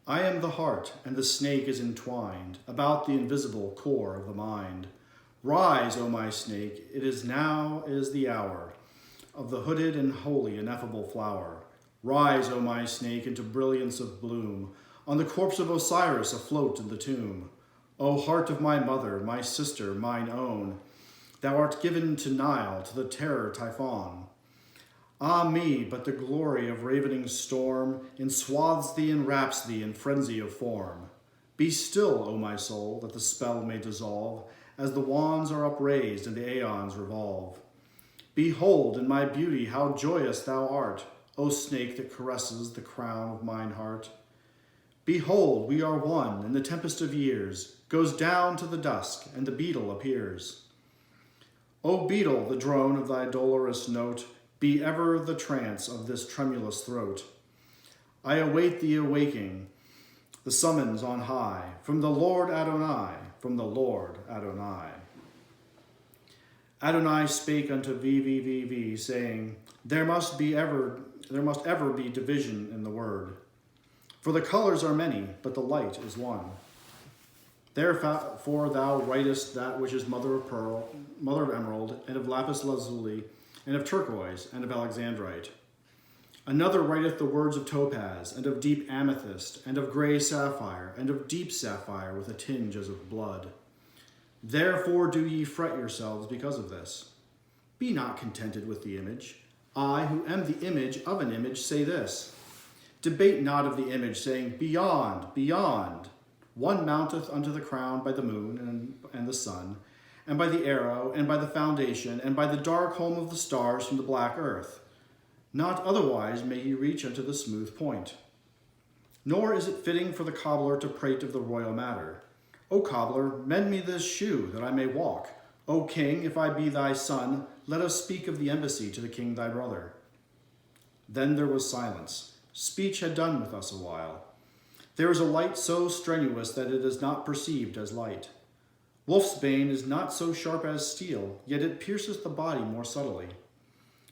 I am the heart, and the snake is entwined about the invisible core of the mind. Rise, O my snake, it is the hour of the hooded and holy ineffable flower. Rise, O my snake, into brilliance of bloom, on the corpse of Osiris afloat in the tomb. O heart of my mother, my sister, mine own, thou art given to Nile, to the terror Typhon. Ah me, but the glory of ravening storm enswathes thee and wraps thee in frenzy of form. Be still, O my soul, that the spell may dissolve, as the wands are upraised and the aeons revolve. Behold, in my beauty, how joyous thou art, O snake that caresses the crown of mine heart. Behold, we are one, and the tempest of years goes down to the dusk, and the beetle appears. O beetle, the drone of thy dolorous note be ever the trance of this tremulous throat. I await the awaking, the summons on high, from the Lord Adonai, from the Lord Adonai. Adonai spake unto VVVV, saying, There must ever be division in the word. For the colors are many, but the light is one. Therefore thou writest that which is mother of pearl, mother of emerald, and of lapis lazuli, and of turquoise, and of alexandrite. Another writeth the words of topaz, and of deep amethyst, and of gray sapphire, and of deep sapphire with a tinge as of blood. Therefore do ye fret yourselves because of this. Be not contented with the image. I, who am the image of an image, say this. Debate not of the image, saying, Beyond, beyond. One mounteth unto the crown by the moon and the sun, and by the arrow, and by the foundation, and by the dark home of the stars from the black earth. Not otherwise may ye reach unto the smooth point. Nor is it fitting for the cobbler to prate of the royal matter. O cobbler, mend me this shoe, that I may walk. O king, if I be thy son, let us speak of the embassy to the king thy brother. Then there was silence. Speech had done with us a while. There is a light so strenuous that it is not perceived as light. Wolf's bane is not so sharp as steel, yet it pierceth the body more subtly.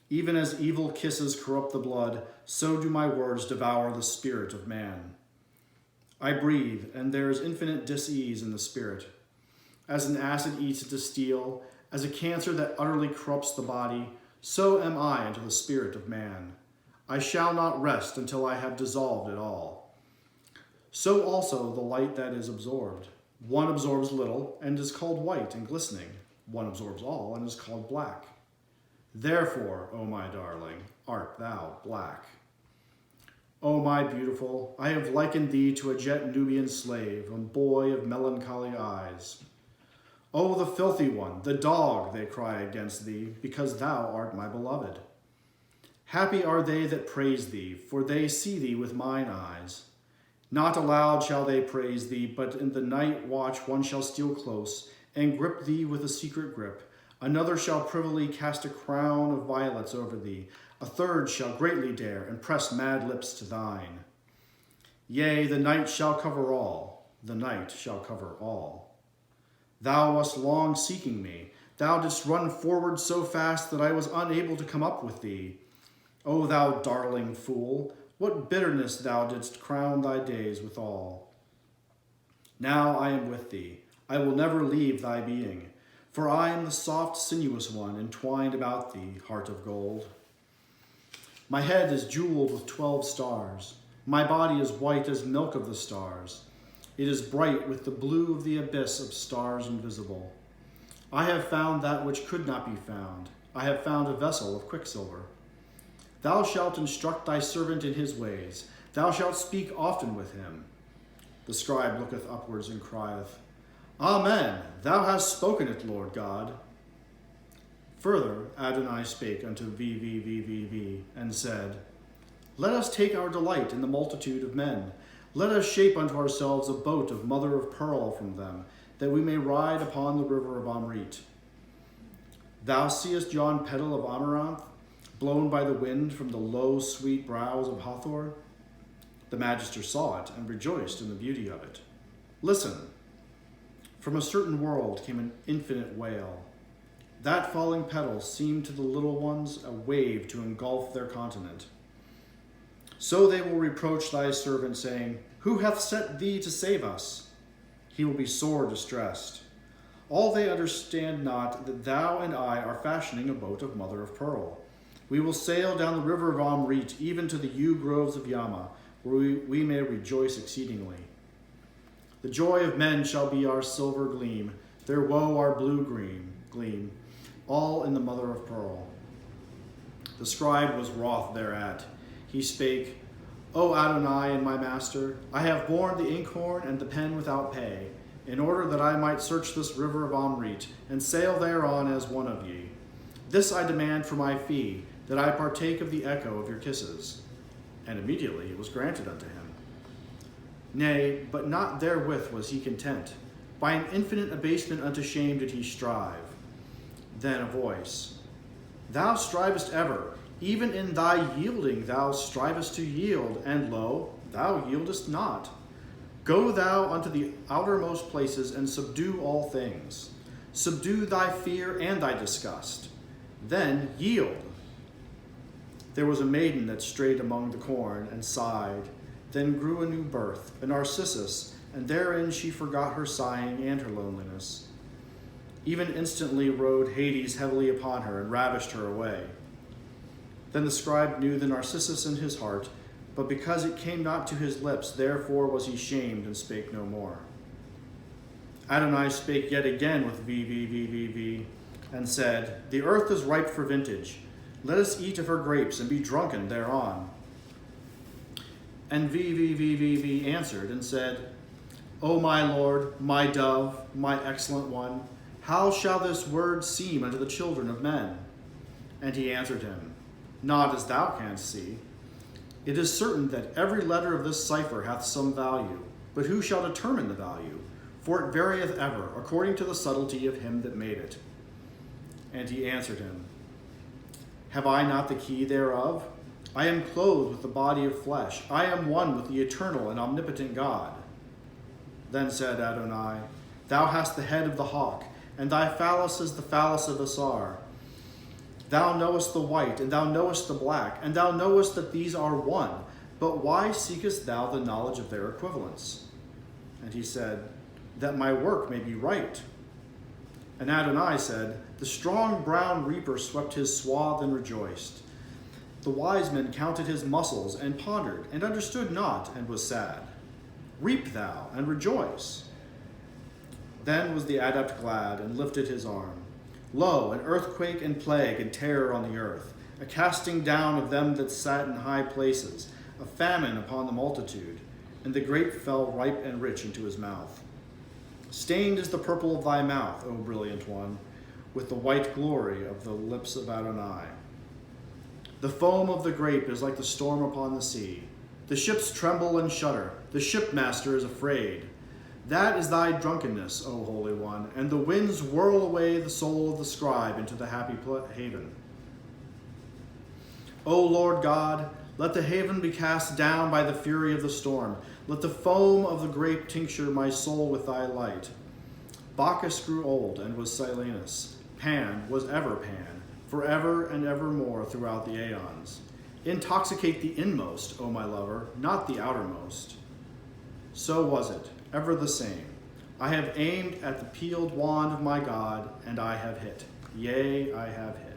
Even as evil kisses corrupt the blood, so do my words devour the spirit of man. I breathe, and there is infinite dis-ease in the spirit. As an acid eats into steel, as a cancer that utterly corrupts the body, so am I unto the spirit of man. I shall not rest until I have dissolved it all. So also the light that is absorbed. One absorbs little, and is called white and glistening. One absorbs all, and is called black. Therefore, O my darling, art thou black. O my beautiful, I have likened thee to a jet Nubian slave, a boy of melancholy eyes. O the filthy one, the dog, they cry against thee, because thou art my beloved. Happy are they that praise thee, for they see thee with mine eyes. Not aloud shall they praise thee, but in the night watch one shall steal close, and grip thee with a secret grip. Another shall privily cast a crown of violets over thee. A third shall greatly dare, and press mad lips to thine. Yea, the night shall cover all, the night shall cover all. Thou wast long seeking me. Thou didst run forward so fast that I was unable to come up with thee. O thou darling fool, what bitterness thou didst crown thy days withal. Now I am with thee. I will never leave thy being, for I am the soft, sinuous one entwined about thee, heart of gold. My head is jeweled with 12 stars. My body is white as milk of the stars. It is bright with the blue of the abyss of stars invisible. I have found that which could not be found. I have found a vessel of quicksilver. Thou shalt instruct thy servant in his ways. Thou shalt speak often with him. The scribe looketh upwards and crieth, Amen, thou hast spoken it, Lord God. Further, Adonai spake unto VVVVV, and said, Let us take our delight in the multitude of men. Let us shape unto ourselves a boat of mother of pearl from them, that we may ride upon the river of Amrit. Thou seest yon petal of amaranth, blown by the wind from the low, sweet brows of Hathor? The magister saw it and rejoiced in the beauty of it. Listen, from a certain world came an infinite wail. That falling petal seemed to the little ones a wave to engulf their continent. So they will reproach thy servant, saying, Who hath sent thee to save us? He will be sore distressed. All they understand not that thou and I are fashioning a boat of mother of pearl. We will sail down the river of Amrit, even to the yew groves of Yama, where we may rejoice exceedingly. The joy of men shall be our silver gleam, their woe our blue gleam, all in the mother of pearl. The scribe was wroth thereat. He spake, O Adonai and my master, I have borne the inkhorn and the pen without pay, in order that I might search this river of Amrit, and sail thereon as one of ye. This I demand for my fee, that I partake of the echo of your kisses. And immediately it was granted unto him. Nay, but not therewith was he content. By an infinite abasement unto shame did he strive. Then a voice, Thou strivest ever, even in thy yielding thou strivest to yield, and lo, thou yieldest not. Go thou unto the outermost places, and subdue all things. Subdue thy fear and thy disgust. Then yield. There was a maiden that strayed among the corn, and sighed. Then grew a new birth, a narcissus, and therein she forgot her sighing and her loneliness. Even instantly rode Hades heavily upon her, and ravished her away. Then the scribe knew the narcissus in his heart, but because it came not to his lips, therefore was he shamed, and spake no more. Adonai spake yet again with V, and said, The earth is ripe for vintage. Let us eat of her grapes, and be drunken thereon. And V answered, and said, O my Lord, my dove, my excellent one, how shall this word seem unto the children of men? And he answered him, Not as thou canst see. It is certain that every letter of this cipher hath some value, but who shall determine the value? For it varieth ever, according to the subtlety of him that made it. And he answered him, Have I not the key thereof? I am clothed with the body of flesh. I am one with the eternal and omnipotent God. Then said Adonai, Thou hast the head of the hawk, and thy phallus is the phallus of Asar. Thou knowest the white, and thou knowest the black, and thou knowest that these are one. But why seekest thou the knowledge of their equivalents? And he said, That my work may be right. And Adonai said, The strong brown reaper swept his swath and rejoiced. The wise man counted his muscles, and pondered, and understood not, and was sad. Reap thou, and rejoice. Then was the adept glad, and lifted his arm. Lo, an earthquake and plague and terror on the earth, a casting down of them that sat in high places, a famine upon the multitude, and the grape fell ripe and rich into his mouth. Stained is the purple of thy mouth, O brilliant one, with the white glory of the lips of Adonai. The foam of the grape is like the storm upon the sea. The ships tremble and shudder. The shipmaster is afraid. That is thy drunkenness, O Holy One, and the winds whirl away the soul of the scribe into the happy haven. O Lord God, let the haven be cast down by the fury of the storm. Let the foam of the grape tincture my soul with thy light. Bacchus grew old and was Silenus. Pan was ever Pan, forever and evermore throughout the aeons. Intoxicate the inmost, O my lover, not the outermost. So was it, ever the same. I have aimed at the peeled wand of my God, and I have hit. Yea, I have hit.